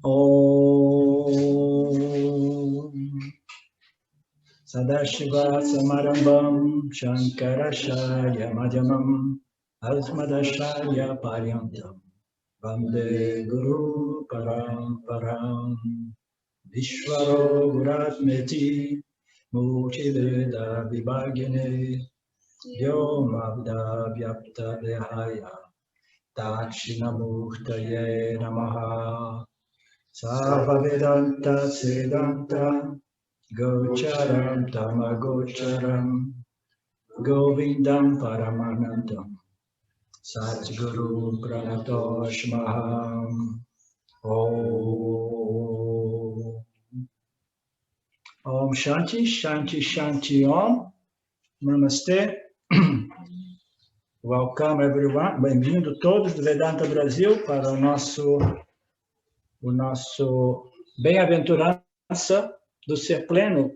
Om Sadashiva Samarambam Shankarashaya Madhyamam Asmadashaya Paryantam Vande Guru Paramparam Vishvaro Guratmeti Murtideda Vibhagine Vyomavda Vyapta Dehaya Dakshinamurtaye Namaha Sarva Vedanta Siddhanta Gocharam Tamagocharam Govindam Paramanandam Satguru Pranatoshmaham Om Shanti, Shanti, Shanti Om. Namaste. Welcome everyone. Bem-vindo todos do Vedanta Brasil para o nosso Bem-aventurança do Ser Pleno,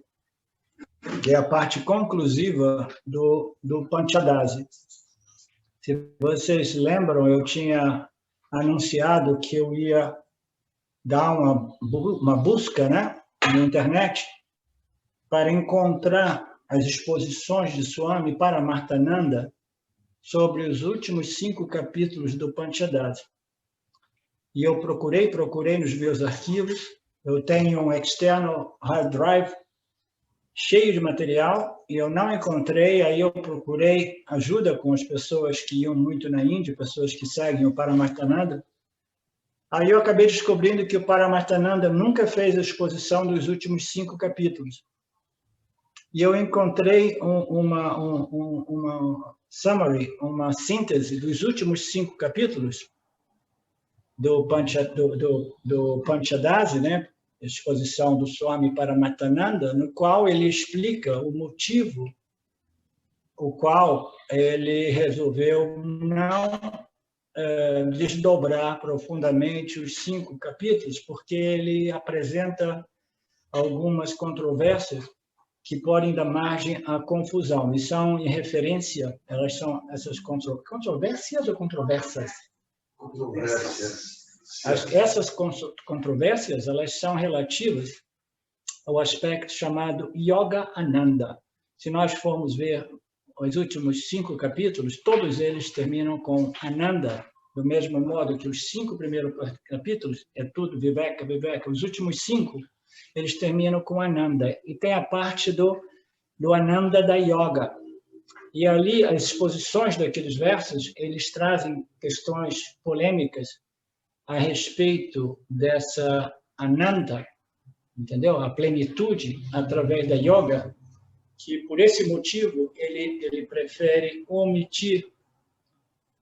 que é a parte conclusiva do Panchadasi. Se vocês lembram, eu tinha anunciado que eu ia dar uma busca, né, na internet para encontrar as exposições de Swami Paramarthananda sobre os últimos 5 capítulos do Panchadasi. E eu procurei nos meus arquivos. Eu tenho um externo hard drive cheio de material e eu não encontrei. Aí eu procurei ajuda com as pessoas que iam muito na Índia, pessoas que seguem o Paramarthananda. Aí eu acabei descobrindo que o Paramarthananda nunca fez a exposição dos últimos 5 capítulos. E eu encontrei uma summary, uma síntese dos últimos 5 capítulos do Panchadasi, né? Exposição do Swami Paramarthananda, no qual ele explica o motivo o qual ele resolveu não desdobrar profundamente os 5 capítulos, porque ele apresenta algumas controvérsias que podem dar margem à confusão. E são em referência, elas são essas controvérsias ou controversas? Essas controvérsias, elas são relativas ao aspecto chamado Yoga Ananda. Se nós formos ver os últimos 5 capítulos, todos eles terminam com Ananda, do mesmo modo que os 5 primeiros capítulos, é tudo Viveka, Viveka. Os últimos 5, eles terminam com Ananda. E tem a parte do Ananda da Yoga. E ali, as exposições daqueles versos, eles trazem questões polêmicas a respeito dessa Ananda, entendeu? A plenitude através da yoga, que por esse motivo ele prefere omitir,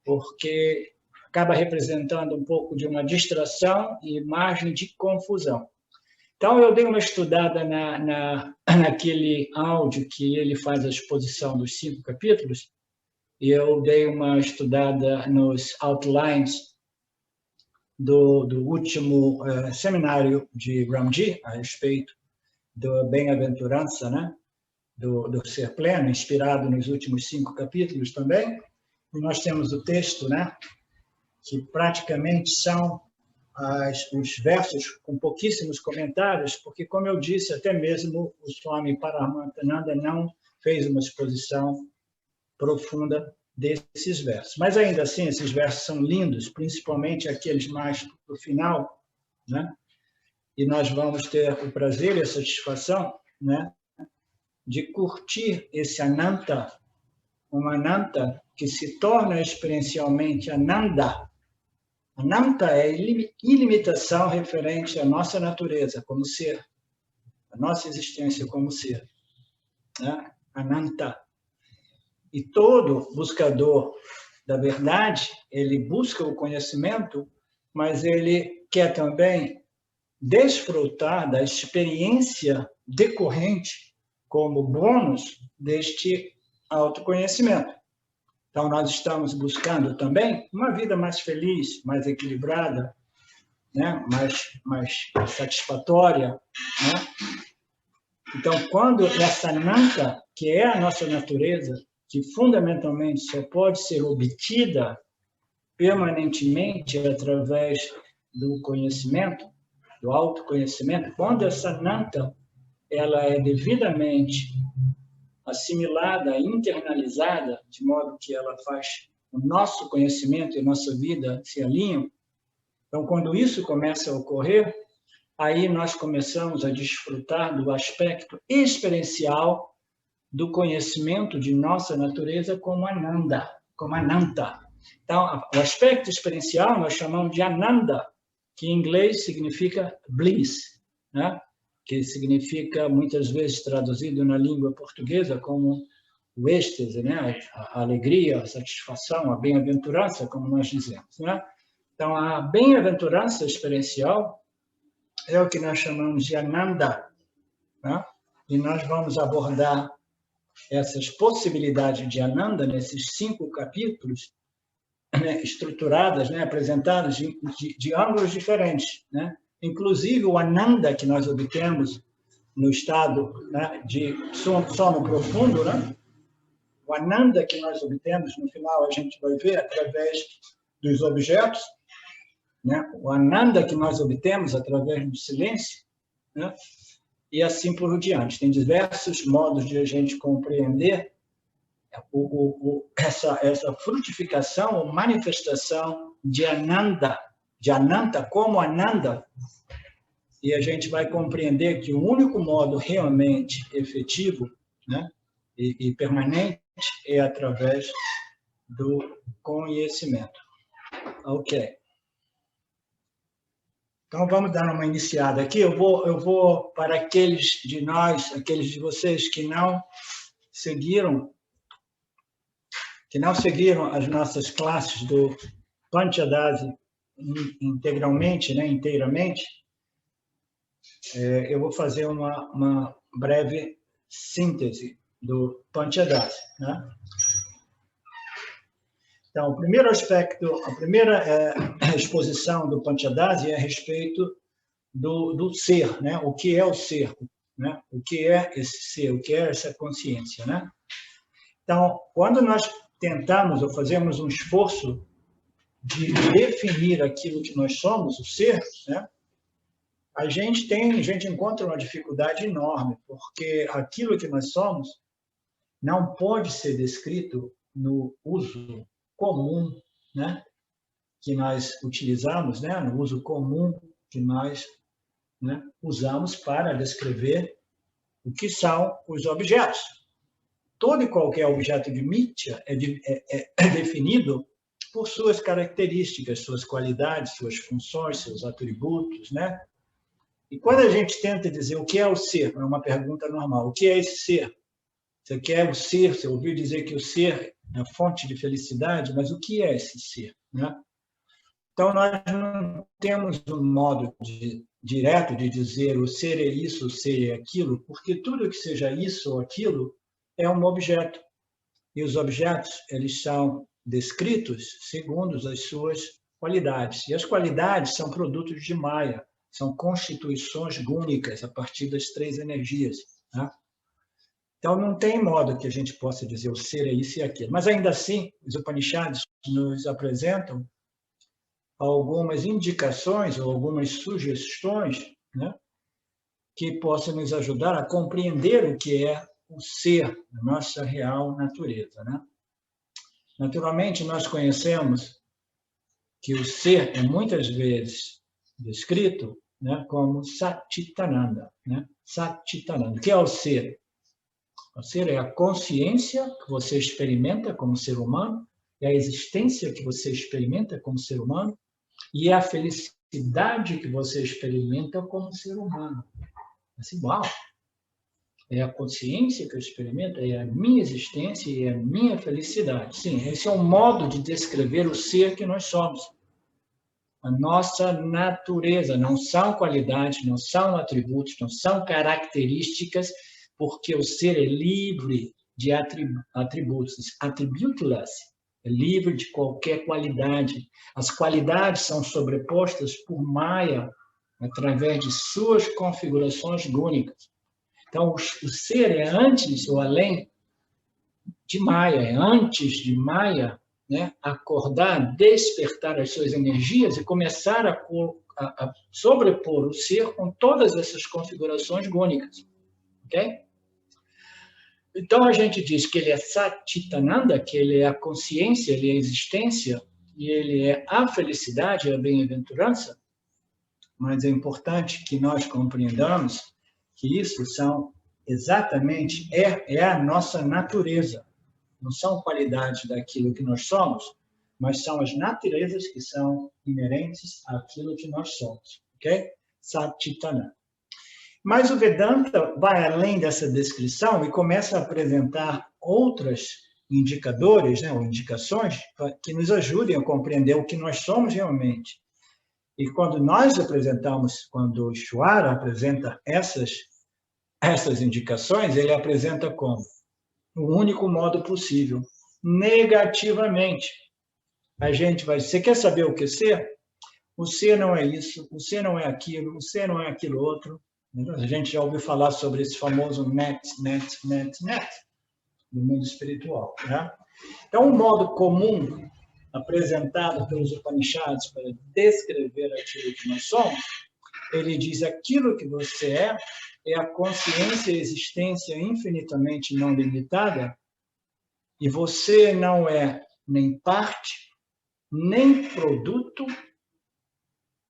porque acaba representando um pouco de uma distração e margem de confusão. Então, eu dei uma estudada naquele áudio que ele faz a exposição dos 5 capítulos, e eu dei uma estudada nos outlines do último seminário de Ramji, a respeito da bem-aventurança, né? do Ser Pleno, inspirado nos últimos 5 capítulos também. E nós temos o texto, né? Que praticamente são os versos com pouquíssimos comentários, porque, como eu disse, até mesmo o Swami Paramarthananda não fez uma exposição profunda desses versos. Mas, ainda assim, esses versos são lindos, principalmente aqueles mais do final, né? E nós vamos ter o prazer e a satisfação, né, de curtir esse Ananta, um Ananta que se torna experiencialmente Ananda. Ananta é ilimitação referente à nossa natureza como ser, a nossa existência como ser, né? Ananta. E todo buscador da verdade, ele busca o conhecimento, mas ele quer também desfrutar da experiência decorrente como bônus deste autoconhecimento. Então, nós estamos buscando também uma vida mais feliz, mais equilibrada, né? mais satisfatória, né? Então, quando essa Ananta, que é a nossa natureza, que fundamentalmente só pode ser obtida permanentemente através do conhecimento, do autoconhecimento, quando essa Ananta ela é devidamente assimilada, internalizada, de modo que ela faz o nosso conhecimento e nossa vida se alinham. Então, quando isso começa a ocorrer, aí nós começamos a desfrutar do aspecto experiencial do conhecimento de nossa natureza como Ananda, como Ananta. Então, o aspecto experiencial nós chamamos de Ananda, que em inglês significa bliss, né? Que significa, muitas vezes, traduzido na língua portuguesa como o êxtase, né? A alegria, a satisfação, a bem-aventurança, como nós dizemos, né? Então, a bem-aventurança experiencial é o que nós chamamos de Ananda, né? E nós vamos abordar essas possibilidades de Ananda nesses 5 capítulos, né, estruturadas, né, apresentadas de ângulos diferentes, né? Inclusive o Ananda que nós obtemos no estado, né, de sono profundo, né? O Ananda que nós obtemos, no final a gente vai ver através dos objetos, né? O Ananda que nós obtemos através do silêncio, né? E assim por diante. Tem diversos modos de a gente compreender essa frutificação ou manifestação de Ananta como Ananda, e a gente vai compreender que o único modo realmente efetivo, né, e permanente é através do conhecimento. Ok. Então, vamos dar uma iniciada aqui. Eu vou para aqueles de nós, aqueles de vocês que não seguiram as nossas classes do Panchadasi integralmente, né, inteiramente, eu vou fazer uma breve síntese do Panchadasi, né? Então, o primeiro aspecto, a primeira exposição do Panchadasi é a respeito do ser, né? O que é o ser, né? O que é esse ser, o que é essa consciência, né? Então, quando nós tentamos ou fazemos um esforço de definir aquilo que nós somos, o ser, né? A gente encontra uma dificuldade enorme, porque aquilo que nós somos não pode ser descrito no uso comum, né, que nós utilizamos, né, no uso comum que nós, né, usamos para descrever o que são os objetos. Todo e qualquer objeto de Mithya é definido por suas características, suas qualidades, suas funções, seus atributos, né? E quando a gente tenta dizer o que é o ser, é uma pergunta normal, o que é esse ser? Você quer o ser, você ouviu dizer que o ser é a fonte de felicidade, mas o que é esse ser, né? Então, nós não temos um modo direto de dizer o ser é isso, o ser é aquilo, porque tudo que seja isso ou aquilo é um objeto. E os objetos, eles são descritos segundo as suas qualidades. E as qualidades são produtos de Maya, são constituições gúnicas a partir das 3 energias, né? Então, não tem modo que a gente possa dizer o ser é isso e aquilo. Mas, ainda assim, os Upanishads nos apresentam algumas indicações ou algumas sugestões, né, que possam nos ajudar a compreender o que é o ser, a nossa real natureza, né? Naturalmente, nós conhecemos que o ser é muitas vezes descrito, né, como Satchitananda, né? Satchitananda. O que é o ser? O ser é a consciência que você experimenta como ser humano, é a existência que você experimenta como ser humano, e é a felicidade que você experimenta como ser humano. É igual. É a consciência que eu experimento, é a minha existência e a minha felicidade. Sim, esse é um modo de descrever o ser que nós somos. A nossa natureza, não são qualidades, não são atributos, não são características, porque o ser é livre de atributos, atributeless, é livre de qualquer qualidade. As qualidades são sobrepostas por Maya, através de suas configurações gúnicas. Então, o ser é antes ou além de Maya, é antes de Maya, né, acordar, despertar as suas energias e começar sobrepor o ser com todas essas configurações gônicas. Ok? Então, a gente diz que ele é Satchitananda, que ele é a consciência, ele é a existência, e ele é a felicidade, a bem-aventurança, mas é importante que nós compreendamos que isso são exatamente, é a nossa natureza. Não são qualidades daquilo que nós somos, mas são as naturezas que são inerentes àquilo que nós somos. Ok? Satchitananda. Mas o Vedanta vai além dessa descrição e começa a apresentar outros indicadores, né, ou indicações, que nos ajudem a compreender o que nós somos realmente. E quando nós apresentamos, quando o Ishvara apresenta essas indicações, ele apresenta como? O único modo possível, negativamente. A gente vai, você quer saber o que é ser? O ser não é isso, o ser não é aquilo, o ser não é aquilo outro. A gente já ouviu falar sobre esse famoso net no mundo espiritual. Né? Então, o modo comum apresentado pelos Upanishads para descrever aquilo que nós somos, ele diz aquilo que você é a consciência e existência infinitamente não limitada, e você não é nem parte, nem produto,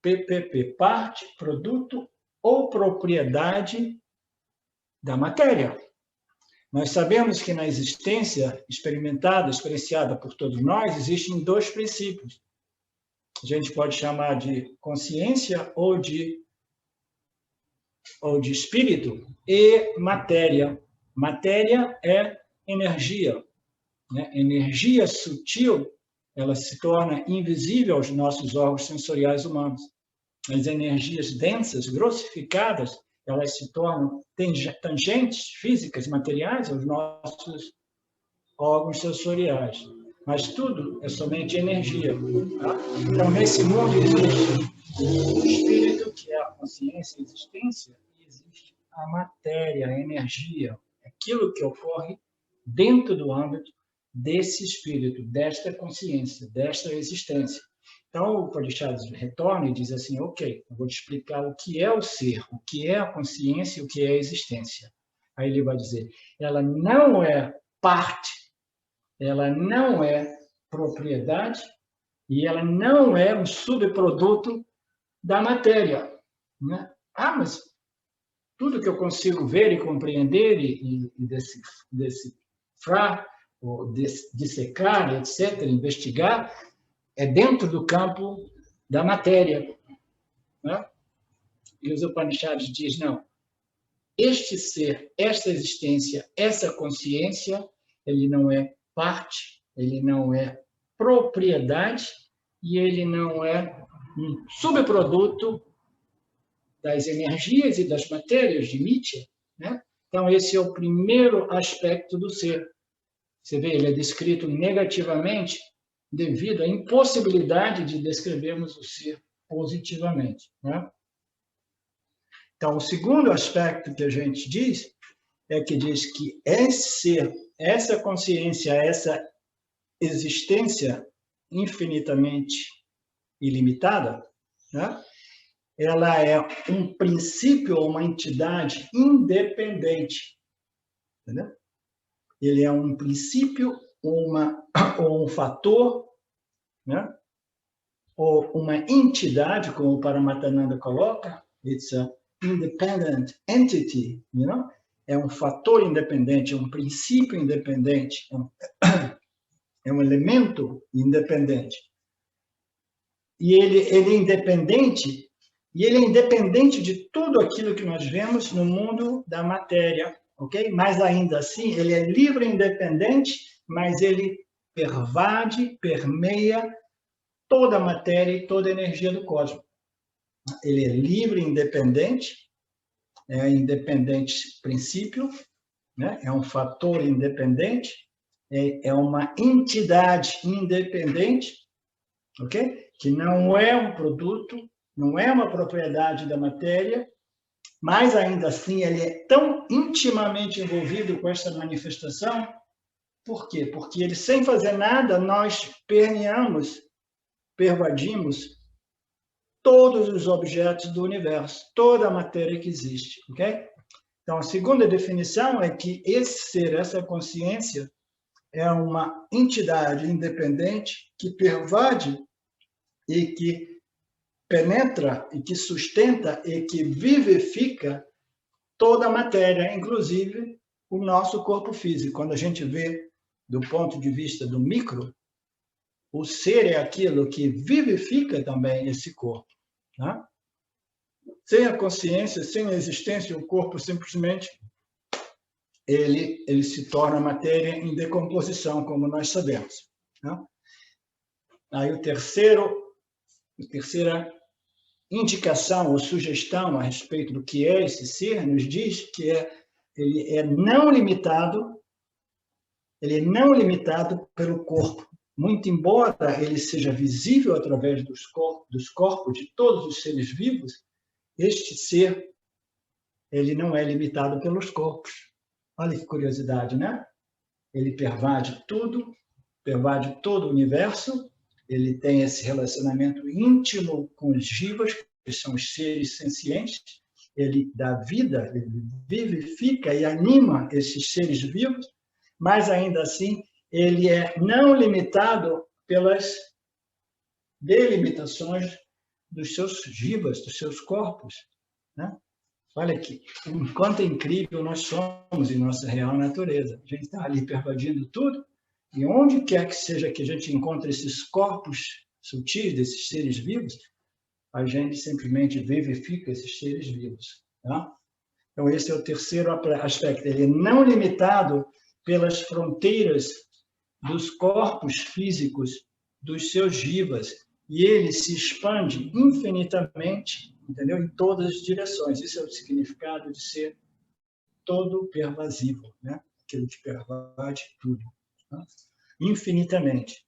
PPP, parte, produto ou propriedade da matéria. Nós sabemos que na existência experimentada, experienciada por todos nós, existem dois princípios. A gente pode chamar de consciência ou de espírito e matéria. Matéria é energia. Né? Energia sutil, ela se torna invisível aos nossos órgãos sensoriais humanos. As energias densas, grossificadas, elas se tornam tangentes físicas, materiais aos nossos órgãos sensoriais. Mas tudo é somente energia. Tá? Então, nesse mundo existe o espírito, que é a consciência, a existência, e existe a matéria, a energia, aquilo que ocorre dentro do âmbito desse espírito, desta consciência, desta existência. Então, o Upanishads retorna e diz assim, ok, eu vou te explicar o que é o ser, o que é a consciência e o que é a existência. Aí ele vai dizer, ela não é parte, ela não é propriedade e ela não é um subproduto da matéria. Né? Ah, mas tudo que eu consigo ver e compreender e decifrar, ou dissecar, etc., investigar, é dentro do campo da matéria. Né? E os Upanishads dizem, não, este ser, esta existência, essa consciência, ele não é parte, ele não é propriedade e ele não é um subproduto das energias e das matérias de Nietzsche. Né? Então, esse é o primeiro aspecto do ser. Você vê, ele é descrito negativamente devido à impossibilidade de descrevermos o ser positivamente. Né? Então, o segundo aspecto que a gente diz é que diz que esse ser, essa consciência, essa existência infinitamente ilimitada, né? Ela é um princípio ou uma entidade independente. Entendeu? Ele é um princípio ou um fator, né? Ou uma entidade, como o Paramahansa coloca, it's a independent entity, you know? É um fator independente, é um princípio independente, é um elemento independente. E ele é independente, e ele é independente de tudo aquilo que nós vemos no mundo da matéria, ok? Mas ainda assim, ele é livre e independente, mas ele pervade, permeia toda a matéria e toda a energia do cosmos. Ele é livre e independente, é independente princípio, né? É um fator independente, é uma entidade independente, ok? Que não é um produto, não é uma propriedade da matéria, mas ainda assim ele é tão intimamente envolvido com essa manifestação. Por quê? Porque ele, sem fazer nada, nós permeamos, pervadimos todos os objetos do universo, toda a matéria que existe, ok? Então, a segunda definição é que esse ser, essa consciência, é uma entidade independente que pervade e que penetra e que sustenta e que vivifica toda a matéria, inclusive o nosso corpo físico. Quando a gente vê do ponto de vista do micro, o ser é aquilo que vivifica também esse corpo. Tá? Sem a consciência, sem a existência, o corpo simplesmente ele se torna matéria em decomposição, como nós sabemos. Tá? Aí a terceira indicação ou sugestão a respeito do que é esse ser nos diz que ele é não limitado pelo corpo. Muito embora ele seja visível através dos corpos de todos os seres vivos, este ser ele não é limitado pelos corpos. Olha que curiosidade, né? Ele pervade tudo, pervade todo o universo, ele tem esse relacionamento íntimo com os jivas, que são os seres sencientes, ele dá vida, ele vivifica e anima esses seres vivos, mas ainda assim ele é não limitado pelas delimitações dos seus jivas, dos seus corpos. Né? Olha aqui, enquanto é incrível nós somos em nossa real natureza. A gente está ali pervadindo tudo, e onde quer que seja que a gente encontre esses corpos sutis desses seres vivos, a gente simplesmente vivifica esses seres vivos. Tá? Então, esse é o terceiro aspecto. Ele é não limitado pelas fronteiras dos corpos físicos dos seus jivas, e ele se expande infinitamente, entendeu? Em todas as direções. Isso é o significado de ser todo pervasivo, né? Aquilo que pervade tudo. Tá? Infinitamente.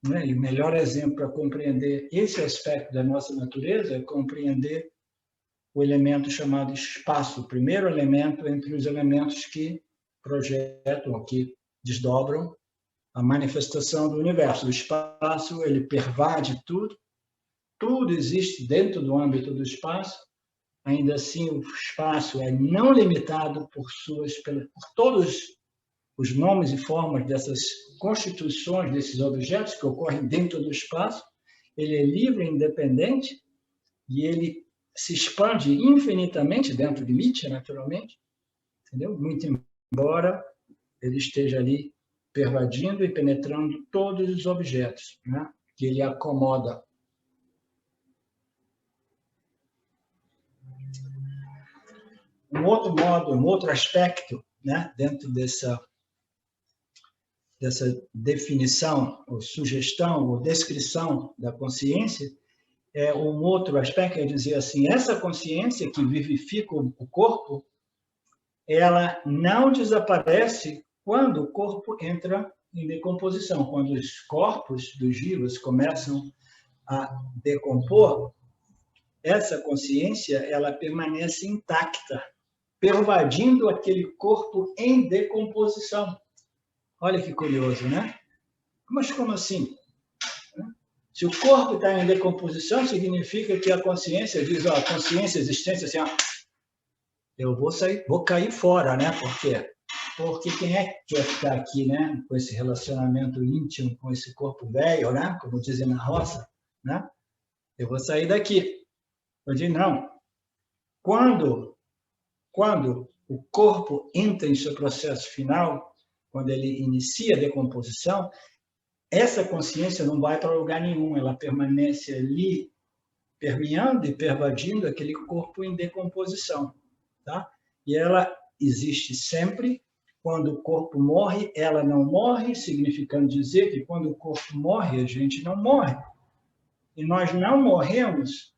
Né? E o melhor exemplo para compreender esse aspecto da nossa natureza é compreender o elemento chamado espaço, o primeiro elemento entre os elementos que projetam, que desdobram a manifestação do universo. O espaço, ele pervade tudo, tudo existe dentro do âmbito do espaço, ainda assim o espaço é não limitado por todos os nomes e formas dessas constituições desses objetos que ocorrem dentro do espaço, ele é livre e independente e ele se expande infinitamente dentro de Nietzsche, naturalmente, entendeu? Muito embora ele esteja ali pervadindo e penetrando todos os objetos, né? Que ele acomoda. Um outro modo, um outro aspecto, né? Dentro dessa definição, ou sugestão, ou descrição da consciência, um outro aspecto é dizer assim, essa consciência que vivifica o corpo, ela não desaparece quando o corpo entra em decomposição. Quando os corpos dos jivas começam a decompor, essa consciência ela permanece intacta, pervadindo aquele corpo em decomposição. Olha que curioso, né? Mas como assim? Se o corpo está em decomposição, significa que a consciência diz, ó, a consciência, a existência, assim, ó, eu vou cair fora, né? Por quê? Porque quem é que quer ficar aqui, né? Com esse relacionamento íntimo, com esse corpo velho, né? Como dizem na roça, né? Eu vou sair daqui. Eu digo, não. Quando o corpo entra em seu processo final, quando ele inicia a decomposição, essa consciência não vai para lugar nenhum, ela permanece ali, permeando e pervadindo aquele corpo em decomposição. Tá? E ela existe sempre. Quando o corpo morre, ela não morre, significando dizer que quando o corpo morre, a gente não morre. E nós não morremos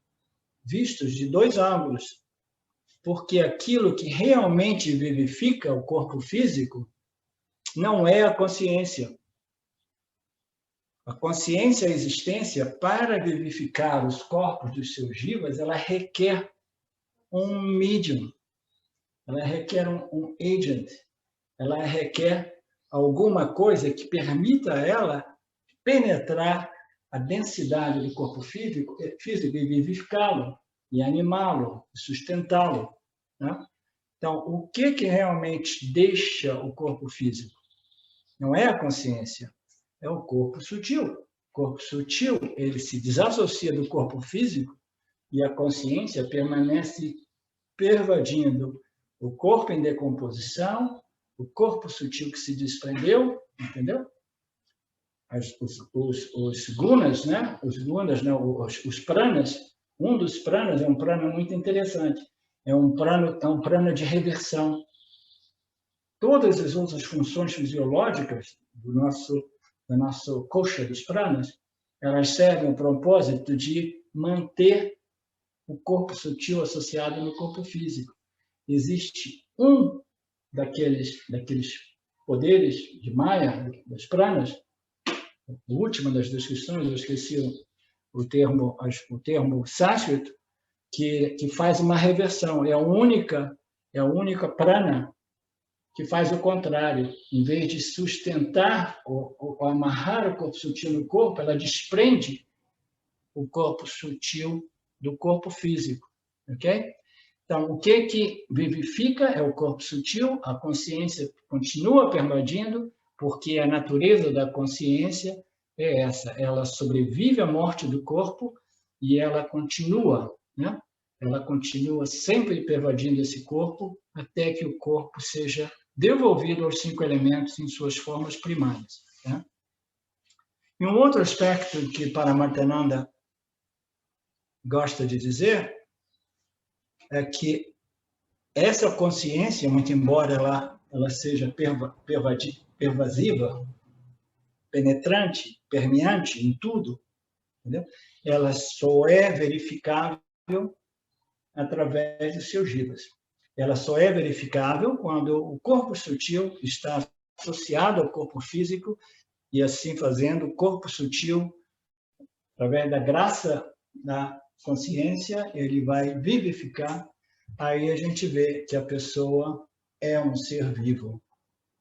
vistos de dois ângulos, porque aquilo que realmente vivifica o corpo físico não é a consciência. A consciência, a existência, para vivificar os corpos dos seus jivas, ela requer um medium, ela requer um agent, ela requer alguma coisa que permita a ela penetrar a densidade do corpo físico e vivificá-lo, e animá-lo, e sustentá-lo. Né? Então, o que realmente deixa o corpo físico? Não é a consciência, é o corpo sutil. O corpo sutil, ele se desassocia do corpo físico e a consciência permanece pervadindo o corpo em decomposição, o corpo sutil que se desprendeu, entendeu? Os gunas, né? Os pranas. Um dos pranas é um prana muito interessante. É um prana de reversão. Todas as outras funções fisiológicas da nossa coxa dos pranas, elas servem ao propósito de manter o corpo sutil associado no corpo físico. Existe um daqueles poderes de Maya, das pranas, a última das descrições, eu esqueci o termo sânscrito, que faz uma reversão. É a única prana que faz o contrário. Em vez de sustentar ou amarrar o corpo sutil no corpo, ela desprende o corpo sutil do corpo físico. Ok? Então, o que vivifica é o corpo sutil, a consciência continua pervadindo, porque a natureza da consciência é essa, ela sobrevive à morte do corpo e ela continua, né? Ela continua sempre pervadindo esse corpo até que o corpo seja devolvido aos 5 elementos em suas formas primárias. Né? E um outro aspecto que Paramartananda gosta de dizer é que essa consciência, muito embora ela seja pervasiva, penetrante, permeante em tudo, entendeu? Ela só é verificável através dos seus jivas. Ela só é verificável quando o corpo sutil está associado ao corpo físico e, assim fazendo, o corpo sutil, através da graça da consciência, ele vai vivificar. Aí a gente vê que a pessoa é um ser vivo,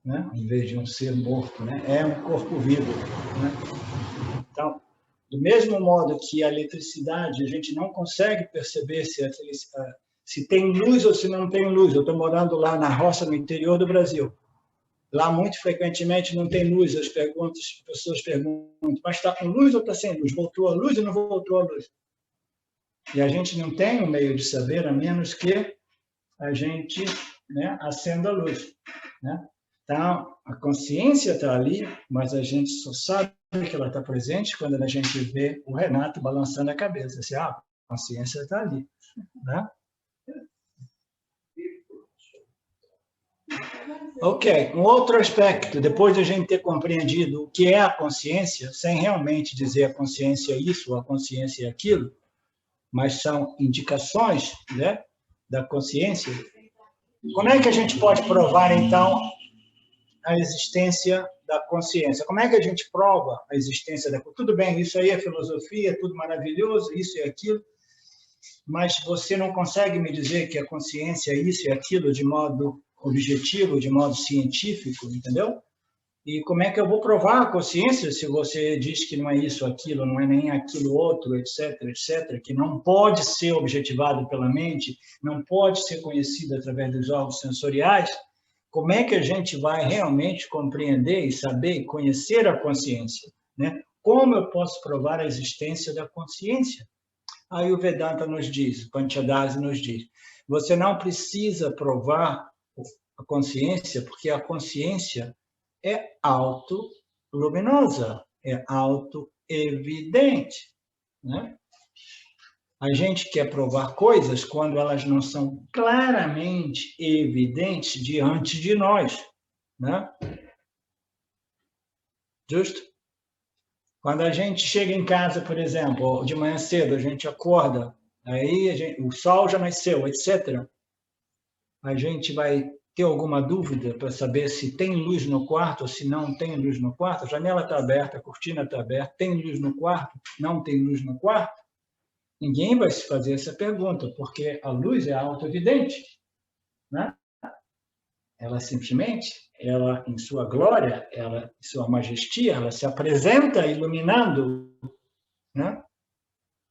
né? Em vez de um ser morto, né? É um corpo vivo. Né? Então, do mesmo modo que a eletricidade, a gente não consegue perceber se tem luz ou se não tem luz. Eu estou morando lá na roça, no interior do Brasil. Lá, muito frequentemente, não tem luz. As pessoas perguntam, mas está com luz ou está sem luz? Voltou a luz ou não voltou a luz? E a gente não tem um meio de saber, a menos que a gente, né, acenda a luz. Né? Então, a consciência está ali, mas a gente só sabe que ela está presente quando a gente vê o Renato balançando a cabeça. Assim, a consciência está ali. Né? Ok, um outro aspecto, depois de a gente ter compreendido o que é a consciência, sem realmente dizer a consciência é isso ou a consciência é aquilo, mas são indicações, né, da consciência, como é que a gente pode provar, então, a existência da consciência? Como é que a gente prova a existência da consciência? Tudo bem, isso aí é filosofia, é tudo maravilhoso, isso e aquilo, mas você não consegue me dizer que a consciência é isso e aquilo de modo objetivo, de modo científico, entendeu? E como é que eu vou provar a consciência se você diz que não é isso, aquilo, não é nem aquilo outro, etc., etc., que não pode ser objetivado pela mente, não pode ser conhecido através dos órgãos sensoriais? Como é que a gente vai realmente compreender e saber e conhecer a consciência? Né? Como eu posso provar a existência da consciência? Aí o Vedanta nos diz, o Panchadasi nos diz, você não precisa provar a consciência, porque a consciência é auto-luminosa, é auto-evidente. Né? A gente quer provar coisas quando elas não são claramente evidentes diante de nós. Né? Justo? Quando a gente chega em casa, por exemplo, de manhã cedo, a gente acorda, aí o sol já nasceu, etc. A gente vai ter alguma dúvida para saber se tem luz no quarto ou se não tem luz no quarto? A janela está aberta, a cortina está aberta, tem luz no quarto? Não tem luz no quarto? Ninguém vai se fazer essa pergunta, porque a luz é auto-evidente. Né? Ela simplesmente, ela em sua glória, ela em sua majestia, ela se apresenta iluminando né,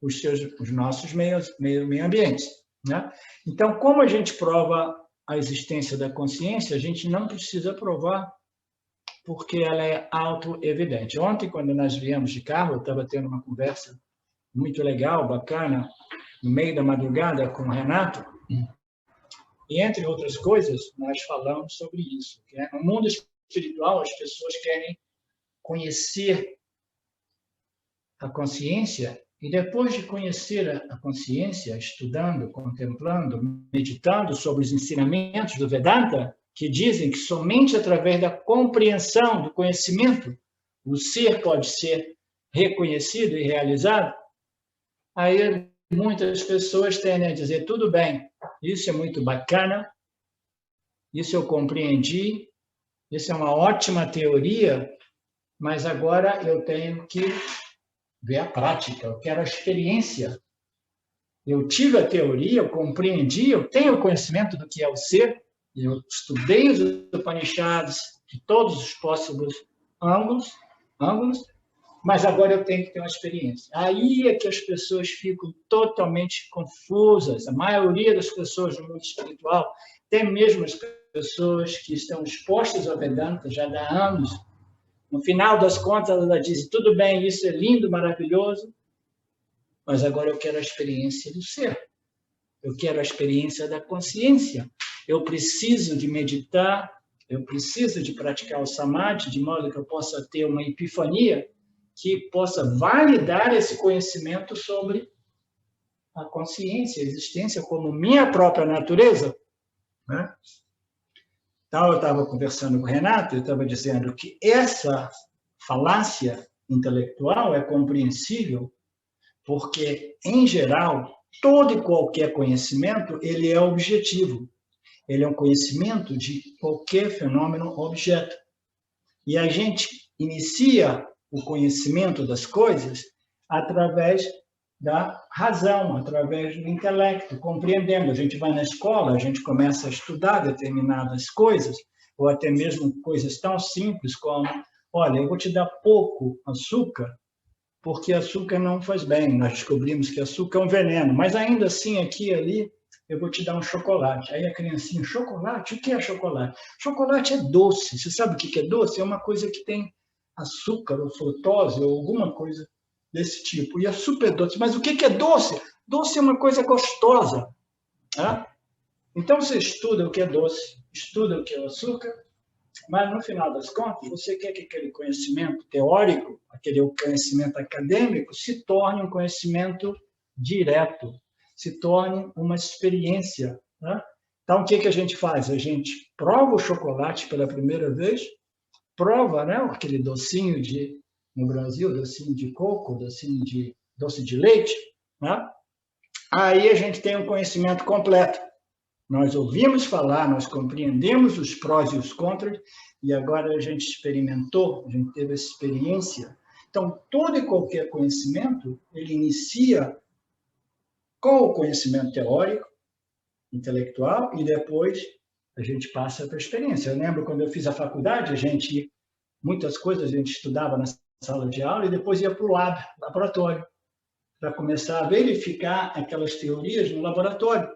os nossos meio ambientes. Né? Então, como a gente prova a existência da consciência, a gente não precisa provar porque ela é auto-evidente. Ontem, quando nós viemos de carro, eu estava tendo uma conversa muito legal, bacana, no meio da madrugada com o Renato, e, entre outras coisas, nós falamos sobre isso. Que, no mundo espiritual, as pessoas querem conhecer a consciência, e depois de conhecer a consciência, estudando, contemplando, meditando sobre os ensinamentos do Vedanta, que dizem que somente através da compreensão, do conhecimento, o ser pode ser reconhecido e realizado, aí muitas pessoas tendem a dizer, tudo bem, isso é muito bacana, isso eu compreendi, isso é uma ótima teoria, mas agora eu tenho que ver a prática, eu quero a experiência. Eu tive a teoria, eu compreendi, eu tenho o conhecimento do que é o ser, eu estudei os Upanishads de todos os possíveis ângulos, mas agora eu tenho que ter uma experiência. Aí é que as pessoas ficam totalmente confusas. A maioria das pessoas do mundo espiritual, até mesmo as pessoas que estão expostas ao Vedanta já há anos, no final das contas, ela diz, tudo bem, isso é lindo, maravilhoso, mas agora eu quero a experiência do ser. Eu quero a experiência da consciência. Eu preciso de meditar, eu preciso de praticar o samadhi, de modo que eu possa ter uma epifania que possa validar esse conhecimento sobre a consciência, a existência como minha própria natureza. Né? Então, eu estava conversando com o Renato, eu estava dizendo que essa falácia intelectual é compreensível porque, em geral, todo e qualquer conhecimento ele é objetivo. Ele é um conhecimento de qualquer fenômeno objeto. E a gente inicia o conhecimento das coisas através da razão, através do intelecto, compreendendo. A gente vai na escola, a gente começa a estudar determinadas coisas, ou até mesmo coisas tão simples como, olha, eu vou te dar pouco açúcar, porque açúcar não faz bem. Nós descobrimos que açúcar é um veneno, mas ainda assim, aqui e ali, eu vou te dar um chocolate. Aí a criancinha, chocolate? O que é chocolate? Chocolate é doce. Você sabe o que é doce? É uma coisa que tem açúcar, ou frutose, ou alguma coisa desse tipo. E é super doce. Mas o que é doce? Doce é uma coisa gostosa. Né? Então, você estuda o que é doce, estuda o que é o açúcar, mas, no final das contas, você quer que aquele conhecimento teórico, aquele conhecimento acadêmico, se torne um conhecimento direto, se torne uma experiência. Né? Então, o que a gente faz? A gente prova o chocolate pela primeira vez, prova, né, aquele docinho no Brasil, docinho de coco, doce de leite, né? Aí a gente tem um conhecimento completo. Nós ouvimos falar, nós compreendemos os prós e os contras, e agora a gente experimentou, a gente teve essa experiência. Então, todo e qualquer conhecimento, ele inicia com o conhecimento teórico, intelectual, e depois a gente passa para a experiência. Eu lembro quando eu fiz a faculdade, muitas coisas a gente estudava na sala de aula e depois ia para o laboratório, para começar a verificar aquelas teorias no laboratório,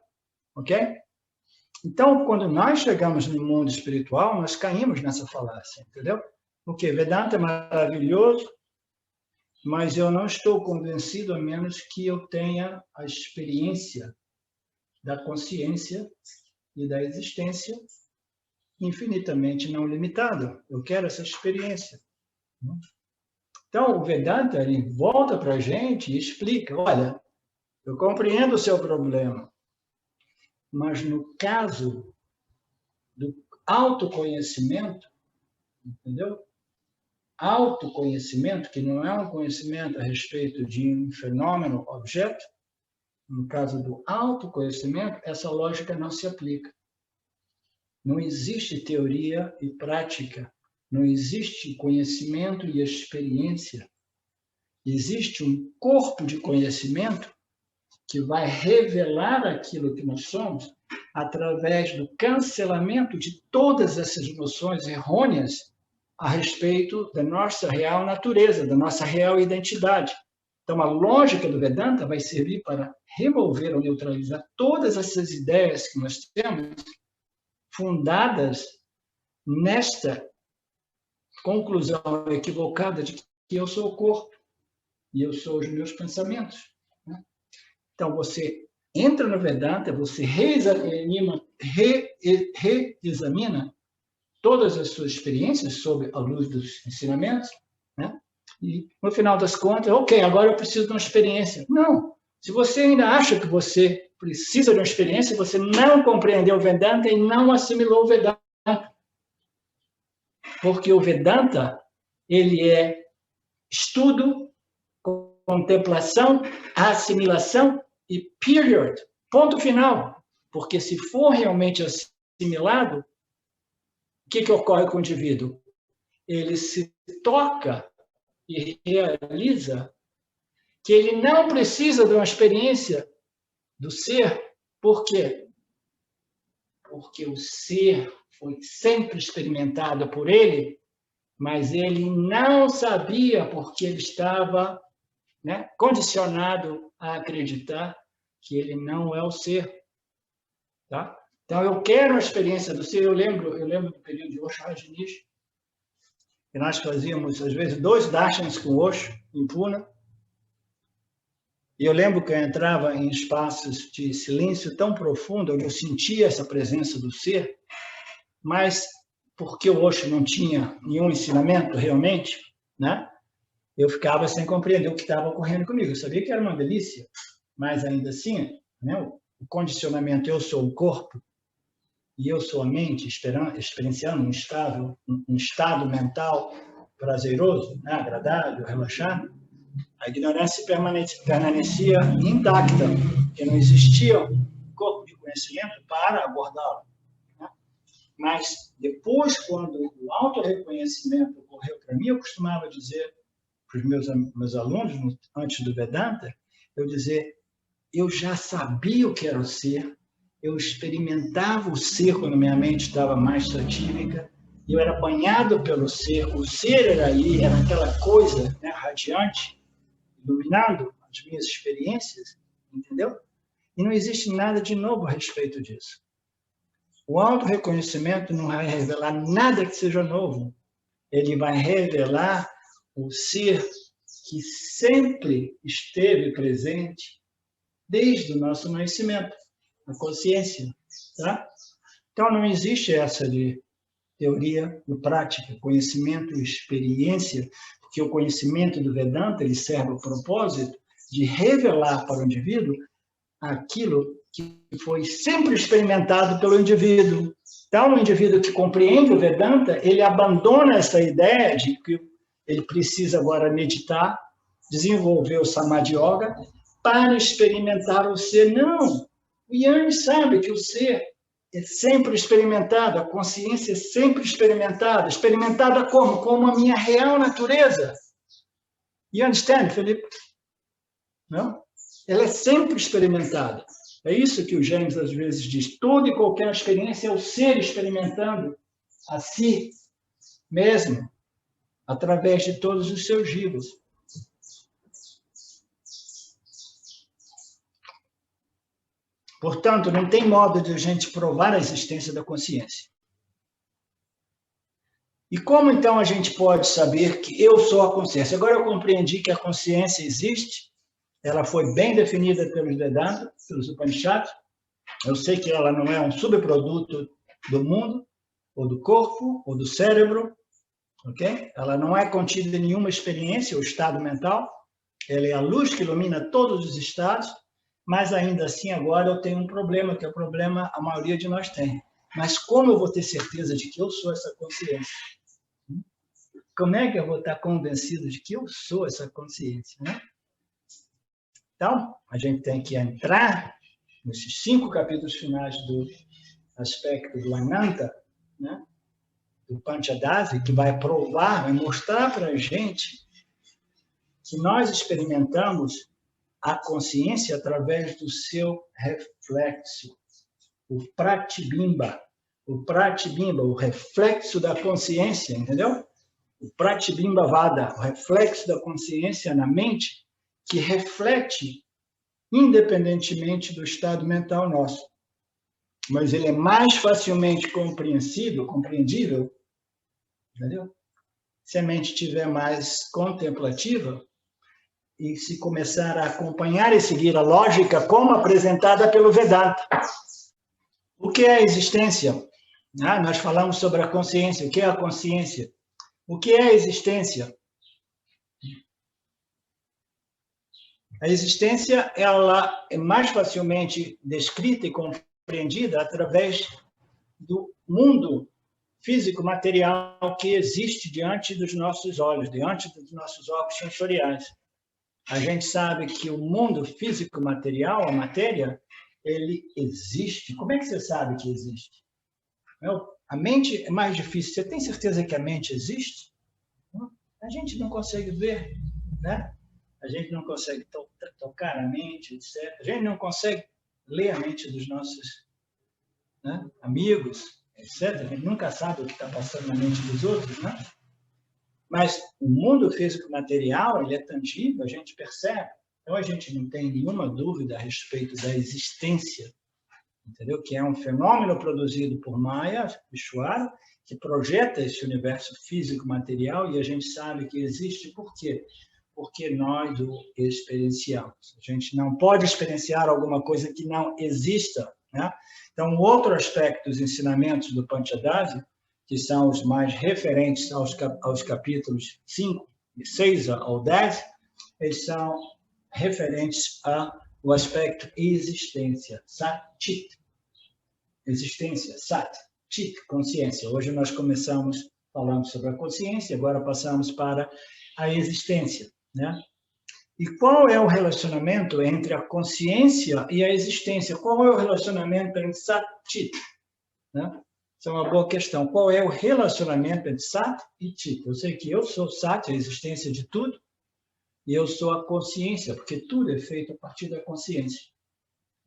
ok? Então, quando nós chegamos no mundo espiritual, nós caímos nessa falácia, entendeu? Porque Vedanta é maravilhoso, mas eu não estou convencido a menos que eu tenha a experiência da consciência e da existência infinitamente não limitada. Eu quero essa experiência. Então, o Vedanta ele volta para a gente e explica, olha, eu compreendo o seu problema, mas no caso do autoconhecimento, entendeu? Autoconhecimento, que não é um conhecimento a respeito de um fenômeno objeto, no caso do autoconhecimento, essa lógica não se aplica. Não existe teoria e prática, não existe conhecimento e experiência. Existe um corpo de conhecimento que vai revelar aquilo que nós somos através do cancelamento de todas essas noções errôneas a respeito da nossa real natureza, da nossa real identidade. Então, a lógica do Vedanta vai servir para remover ou neutralizar todas essas ideias que nós temos, fundadas nesta conclusão equivocada de que eu sou o corpo e eu sou os meus pensamentos. Então, você entra no Vedanta, você reexamina todas as suas experiências sob a luz dos ensinamentos, né? E, no final das contas, ok, agora eu preciso de uma experiência. Não. Se você ainda acha que você precisa de uma experiência, você não compreendeu o Vedanta e não assimilou o Vedanta. Porque o Vedanta, ele é estudo, contemplação, assimilação e period. Ponto final. Porque se for realmente assimilado, o que ocorre com o indivíduo? Ele se toca e realiza que ele não precisa de uma experiência do ser. Por quê? Porque o ser foi sempre experimentado por ele, mas ele não sabia porque ele estava, né, condicionado a acreditar que ele não é o ser. Tá? Então, eu quero a experiência do ser. Eu lembro do período de Osho Rajneesh, que nós fazíamos, às vezes, 2 darshans com Osho, em Pune. E eu lembro que eu entrava em espaços de silêncio tão profundo, onde eu sentia essa presença do ser, mas porque o Osho não tinha nenhum ensinamento realmente, né? Eu ficava sem compreender o que estava ocorrendo comigo. Eu sabia que era uma delícia, mas ainda assim, né, o condicionamento, eu sou o corpo e eu sou a mente, experienciando um estado mental prazeroso, né, agradável, relaxado, a ignorância permanecia intacta, porque não existia um corpo de conhecimento para abordá-lo. Né? Mas depois, quando o auto-reconhecimento ocorreu para mim, eu costumava dizer para os meus alunos, antes do Vedanta, eu dizer, eu já sabia o que era o ser, eu experimentava o ser quando minha mente estava mais satívica, eu era banhado pelo ser, o ser era ali, era aquela coisa, né, radiante, iluminando as minhas experiências, entendeu? E não existe nada de novo a respeito disso. O auto-reconhecimento não vai revelar nada que seja novo. Ele vai revelar o ser que sempre esteve presente desde o nosso nascimento, a consciência. Tá? Então, não existe essa de teoria e prática, conhecimento e experiência, porque o conhecimento do Vedanta ele serve ao propósito de revelar para o indivíduo aquilo que foi sempre experimentado pelo indivíduo. Então, o indivíduo que compreende o Vedanta, ele abandona essa ideia de que ele precisa agora meditar, desenvolver o Samadhi Yoga para experimentar o ser. Não! O Yang sabe que o ser é sempre experimentado, a consciência é sempre experimentada. Experimentada como? Como a minha real natureza. You understand, Felipe? Não? Ela é sempre experimentada. É isso que o James às vezes diz. Toda e qualquer experiência é o ser experimentando a si mesmo, através de todos os seus givas. Portanto, não tem modo de a gente provar a existência da consciência. E como, então, a gente pode saber que eu sou a consciência? Agora eu compreendi que a consciência existe, ela foi bem definida pelos Vedanta, pelos Upanishads. Eu sei que ela não é um subproduto do mundo, ou do corpo, ou do cérebro, ok? Ela não é contida em nenhuma experiência ou estado mental, ela é a luz que ilumina todos os estados, mas ainda assim agora eu tenho um problema, que é o problema a maioria de nós tem. Mas como eu vou ter certeza de que eu sou essa consciência? Como é que eu vou estar convencido de que eu sou essa consciência, né? Então, a gente tem que entrar nesses 5 capítulos finais do aspecto do Ananta, né? Do Panchadasi, que vai provar, vai mostrar para a gente que nós experimentamos a consciência através do seu reflexo, o Pratibimba. O Pratibimba, o reflexo da consciência, entendeu? O Pratibimba Vada, o reflexo da consciência na mente, que reflete independentemente do estado mental nosso. Mas ele é mais facilmente compreendível, entendeu? Se a mente estiver mais contemplativa e se começar a acompanhar e seguir a lógica como apresentada pelo Vedanta. O que é a existência? Nós falamos sobre a consciência. O que é a consciência? O que é a existência? A existência, ela é mais facilmente descrita e compreendida através do mundo físico-material que existe diante dos nossos olhos, diante dos nossos órgãos sensoriais. A gente sabe que o mundo físico-material, a matéria, ele existe. Como é que você sabe que existe? A mente é mais difícil. Você tem certeza que a mente existe? A gente não consegue ver, né? A gente não consegue tocar a mente, etc. A gente não consegue ler a mente dos nossos, né, amigos, etc. A gente nunca sabe o que está passando na mente dos outros, né? Mas o mundo físico-material, ele é tangível, a gente percebe. Então, a gente não tem nenhuma dúvida a respeito da existência, entendeu? Que é um fenômeno produzido por Maya, Vishwara, que projeta esse universo físico-material, e a gente sabe que existe. Por quê? Porque nós o experienciamos. A gente não pode experienciar alguma coisa que não exista, né? Então, outro aspecto dos ensinamentos do Panchadasi, que são os mais referentes aos capítulos 5 e 6 ao 10, eles são referentes ao aspecto existência, Sat-Chit. Existência, Sat, Chit, consciência. Hoje nós começamos falando sobre a consciência, agora passamos para a existência, né? E qual é o relacionamento entre a consciência e a existência? Qual é o relacionamento entre Sat e Chit? Né? Essa é uma boa questão. Qual é o relacionamento entre Sat e Chit? Eu sei que eu sou Sat, a existência de tudo, e eu sou a consciência, porque tudo é feito a partir da consciência.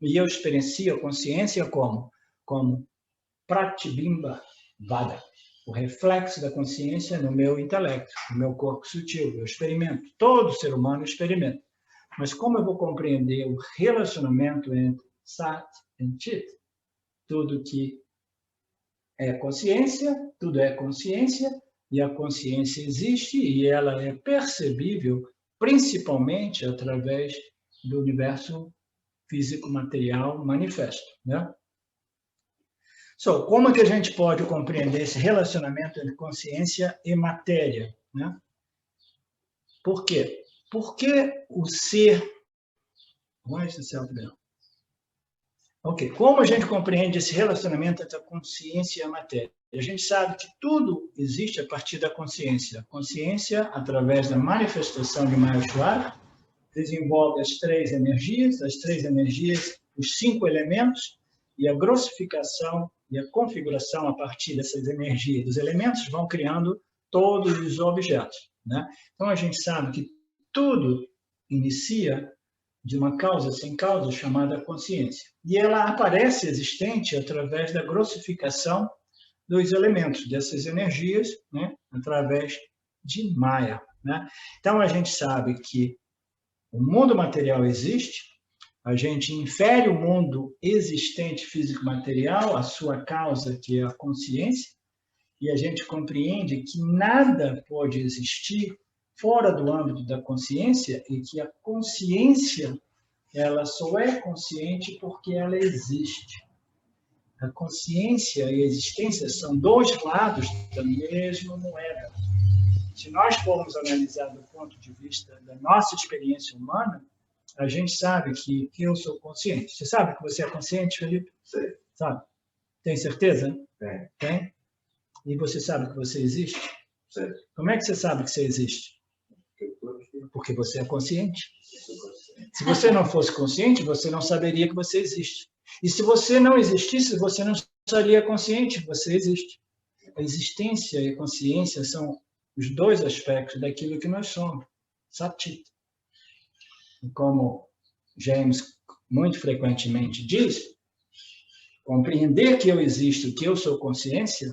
E eu experiencio a consciência como Pratibimba Vada, o reflexo da consciência no meu intelecto, no meu corpo sutil. Eu experimento, todo ser humano experimenta. Mas como eu vou compreender o relacionamento entre Sat e Chit? Tudo que é consciência, tudo é consciência, e a consciência existe, e ela é percebível principalmente através do universo físico-material manifesto, né? Como é que a gente pode compreender esse relacionamento entre consciência e matéria, né? Por quê? Porque o ser... Ok, como a gente compreende esse relacionamento entre a consciência e a matéria? A gente sabe que tudo existe a partir da consciência. A consciência, através da manifestação de Maheshwara, desenvolve as três energias, os 5 elementos, e a grossificação e a configuração a partir dessas energias dos elementos vão criando todos os objetos, né? Então, a gente sabe que tudo inicia de uma causa sem causa chamada consciência. E ela aparece existente através da grossificação dos elementos, dessas energias, né? Através de Maya, né? Então, a gente sabe que o mundo material existe, a gente infere o mundo existente físico-material, a sua causa, que é a consciência, e a gente compreende que nada pode existir fora do âmbito da consciência e que a consciência, ela só é consciente porque ela existe. A consciência e a existência são dois lados da mesma moeda. Se nós formos analisar do ponto de vista da nossa experiência humana, a gente sabe que eu sou consciente. Você sabe que você é consciente, Felipe? Sim. Sabe? Tem certeza? Tem. Tem? E você sabe que você existe? Sim. Como é que você sabe que você existe? Porque você é consciente. Se você não fosse consciente, você não saberia que você existe. E se você não existisse, você não estaria consciente que você existe. A existência e a consciência são os dois aspectos daquilo que nós somos. Sat-Chit. Como James muito frequentemente diz, compreender que eu existo, que eu sou consciência,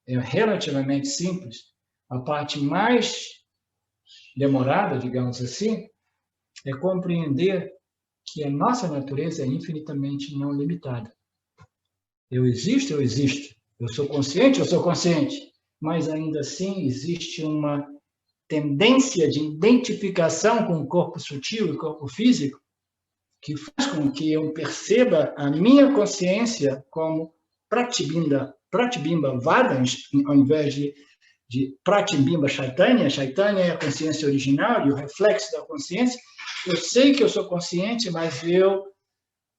é relativamente simples. A parte mais demorada, digamos assim, é compreender que a nossa natureza é infinitamente não limitada. Eu existo, eu existo. Eu sou consciente, mas ainda assim existe uma tendência de identificação com o corpo sutil e o corpo físico que faz com que eu perceba a minha consciência como Pratibimba Vada, ao invés de Pratibimba Chaitanya. Chaitanya é a consciência original e o reflexo da consciência. Eu sei que eu sou consciente, mas eu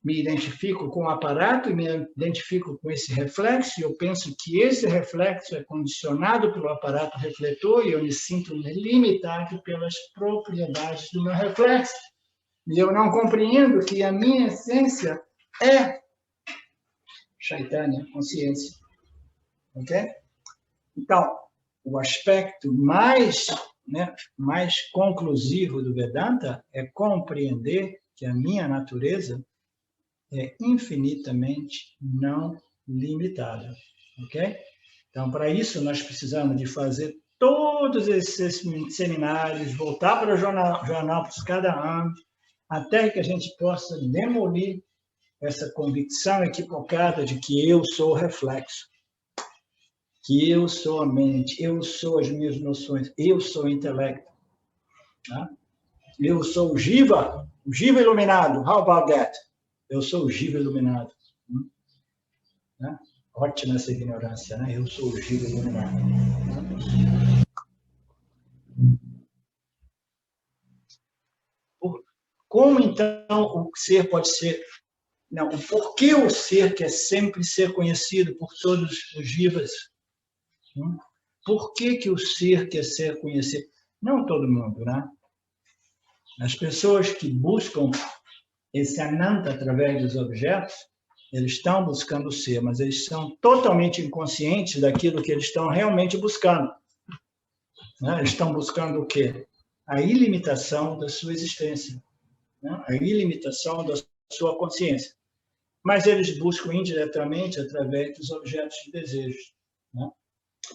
me identifico com o aparato, me identifico com esse reflexo, e eu penso que esse reflexo é condicionado pelo aparato refletor, e eu me sinto limitado pelas propriedades do meu reflexo. E eu não compreendo que a minha essência é Chaitanya, consciência. Ok? Então, o aspecto mais conclusivo do Vedanta é compreender que a minha natureza é infinitamente não limitada. Ok? Então, para isso, nós precisamos de fazer todos esses seminários, voltar para o jornal cada ano, até que a gente possa demolir essa convicção equivocada de que eu sou o reflexo, que eu sou a mente, eu sou as minhas noções, eu sou o intelecto. Tá? Eu sou o Jiva iluminado. How about that? Eu sou o Jiva iluminado. Né? Ótima essa ignorância, né? Eu sou o Jiva iluminado. Como, então, o ser pode ser... Não, por que o ser quer sempre ser conhecido por todos os Jivas? Por que o ser quer ser conhecido? Não todo mundo, né? As pessoas que buscam esse ananta através dos objetos, eles estão buscando o ser, mas eles são totalmente inconscientes daquilo que eles estão realmente buscando. Né? Eles estão buscando o quê? A ilimitação da sua existência, né? A ilimitação da sua consciência. Mas eles buscam indiretamente através dos objetos de desejo. Né?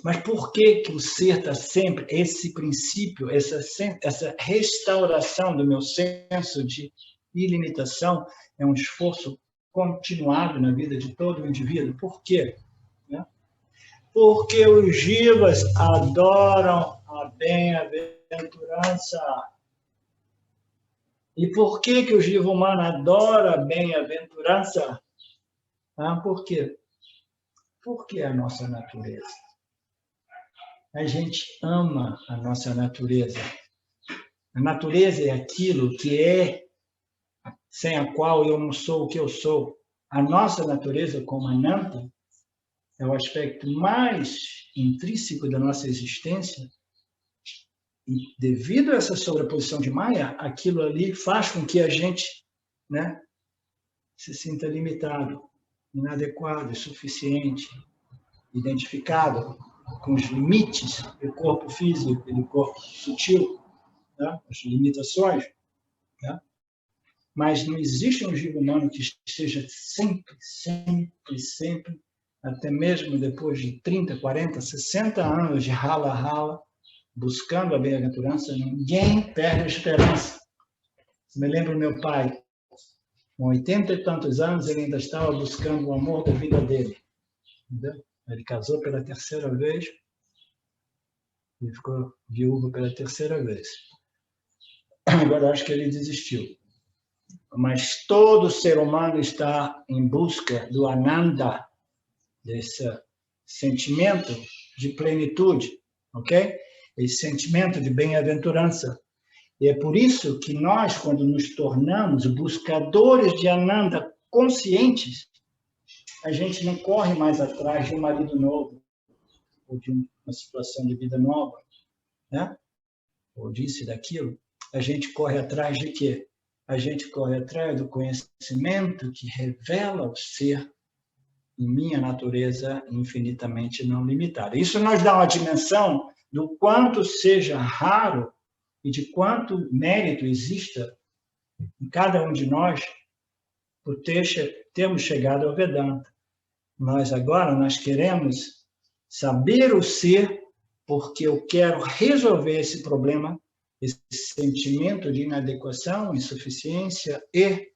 Mas por que o ser está sempre, esse princípio, essa restauração do meu senso de ilimitação é um esforço continuado na vida de todo indivíduo? Por quê? Né? Porque os jivas adoram a bem-aventurança. E por que o jiva humano adora a bem-aventurança? Por quê? Porque é a nossa natureza. A gente ama a nossa natureza. A natureza é aquilo que é, sem a qual eu não sou o que eu sou. A nossa natureza, como Ananta, é o aspecto mais intrínseco da nossa existência. E devido a essa sobreposição de Maya, aquilo ali faz com que a gente, né, se sinta limitado, inadequado, insuficiente, identificado com os limites do corpo físico e do corpo sutil, né? As limitações. Né? Mas não existe um jiva humano que esteja sempre, até mesmo depois de 30, 40, 60 anos de rala, buscando a bem-aventurança, ninguém perde a esperança. Me lembro do meu pai, com 80 e tantos anos, ele ainda estava buscando o amor da vida dele. Entendeu? Ele casou pela terceira vez e ficou viúvo pela terceira vez. Agora acho que ele desistiu. Mas todo ser humano está em busca do ananda, desse sentimento de plenitude, ok? Esse sentimento de bem-aventurança. E é por isso que nós, quando nos tornamos buscadores de ananda conscientes, a gente não corre mais atrás de um marido novo, ou de uma situação de vida nova, né? Ou disso e daquilo. A gente corre atrás de quê? A gente corre atrás do conhecimento que revela o ser em minha natureza infinitamente não limitada. Isso nos dá uma dimensão do quanto seja raro e de quanto mérito exista em cada um de nós por termos chegado ao Vedanta. Nós queremos saber o ser porque eu quero resolver esse problema esse sentimento de inadequação, insuficiência e,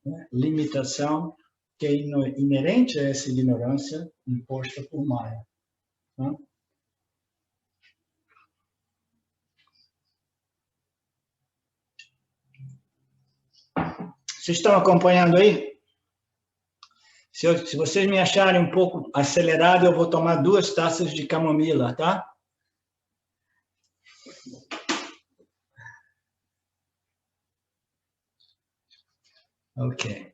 né, limitação que é inerente a essa ignorância imposta por Maya. Né? Vocês estão acompanhando aí? Se vocês me acharem um pouco acelerado, eu vou tomar 2 taças de camomila, tá? Ok.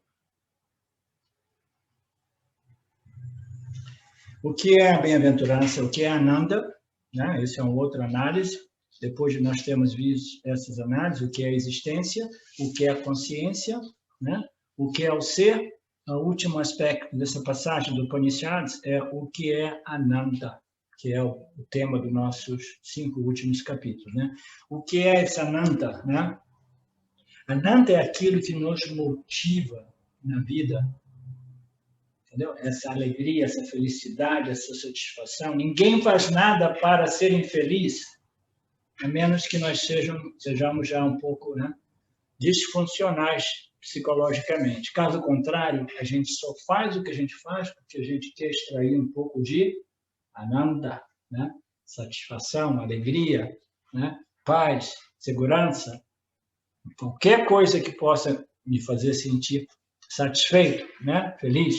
O que é a bem-aventurança? O que é Ananda? Né? Esse é uma outra análise. Depois de nós termos visto essas análises, o que é a existência, o que é a consciência, né? O que é o ser. O último aspecto dessa passagem do Upanishads é o que é Ananda, que é o tema dos nossos 5 últimos capítulos. Né? O que é esse Ananda? Né? Ananda é aquilo que nos motiva na vida. Entendeu? Essa alegria, essa felicidade, essa satisfação. Ninguém faz nada para ser infeliz, a menos que nós sejamos já um pouco, né, disfuncionais psicologicamente. Caso contrário, a gente só faz o que a gente faz porque a gente quer extrair um pouco de ananda, né? Satisfação, alegria, né? Paz, segurança. Qualquer coisa que possa me fazer sentir satisfeito, né? Feliz.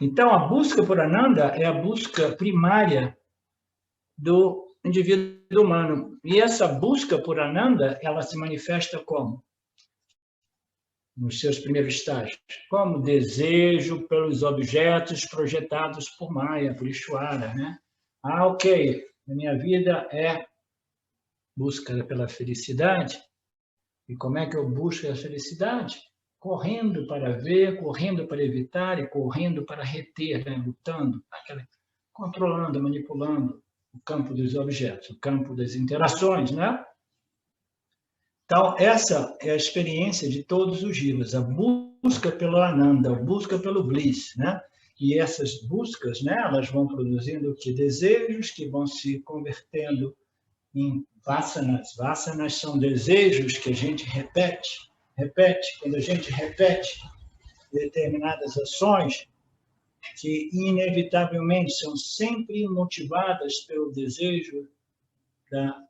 Então, a busca por Ananda é a busca primária do indivíduo humano. E essa busca por Ananda, ela se manifesta como? Nos seus primeiros estágios. Como desejo pelos objetos projetados por Maya, por Ishvara, né? Ok, a minha vida é busca pela felicidade. E como é que eu busco a felicidade? Correndo para ver, correndo para evitar e correndo para reter, né? Lutando, controlando, manipulando o campo dos objetos, o campo das interações, né? Então, essa é a experiência de todos os jivas, a busca pelo Ananda, a busca pelo Bliss, né? E essas buscas, né, elas vão produzindo que desejos que vão se convertendo em vasanas. Vasanas são desejos que a gente repete. Quando a gente repete determinadas ações que inevitavelmente são sempre motivadas pelo desejo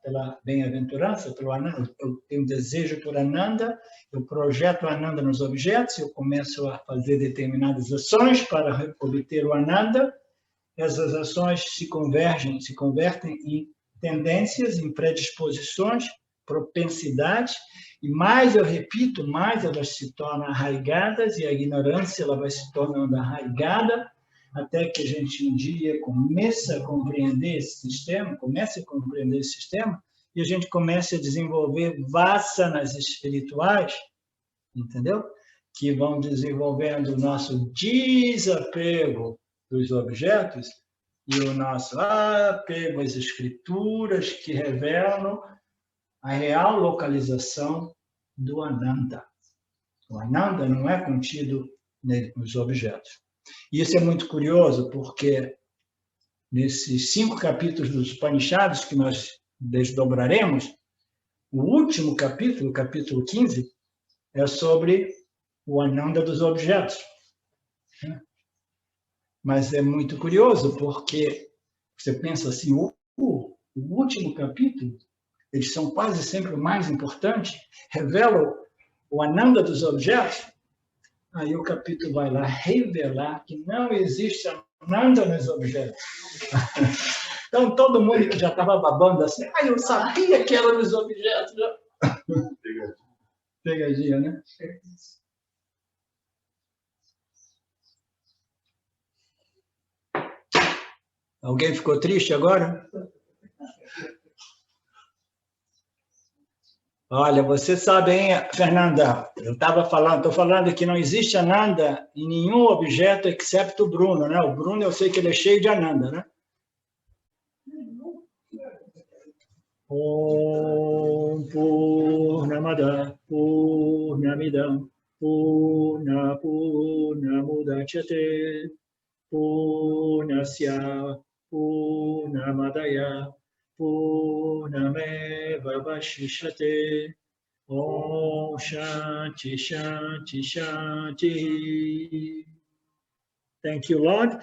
pela bem-aventurança, pelo Ananda. Eu tenho desejo por Ananda, eu projeto Ananda nos objetos, eu começo a fazer determinadas ações para obter o Ananda, essas ações se convertem em tendências, em predisposições, propensidades, e mais eu repito, mais elas se tornam arraigadas, e a ignorância ela vai se tornando arraigada, até que a gente um dia comece a compreender esse sistema, e a gente comece a desenvolver vasanas espirituais, entendeu? Que vão desenvolvendo o nosso desapego dos objetos e o nosso apego às escrituras que revelam a real localização do Ananda. O Ananda não é contido nos objetos. E isso é muito curioso, porque nesses 5 capítulos dos Upanishads que nós desdobraremos, o último capítulo, o capítulo 15, é sobre o Ananda dos objetos. Mas é muito curioso, porque você pensa assim, o último capítulo, eles são quase sempre o mais importante, revelam o Ananda dos objetos. Aí o capítulo vai lá revelar que não existe Ananda nos objetos. Então, todo mundo que já estava babando assim, eu sabia que era nos objetos. Pegadinha, né? Alguém ficou triste agora? Olha, você sabe, hein, Fernanda? Estou falando que não existe Ananda em nenhum objeto exceto o Bruno, né? O Bruno, eu sei que ele é cheio de Ananda, né? Om Purnamada Purnamidam Purnamudachyate Purnasya Purnamadaya Purnamedavagasya Purnameva Vashishyate. Om Shanti, Shanti, Shanti. Thank you, Lord.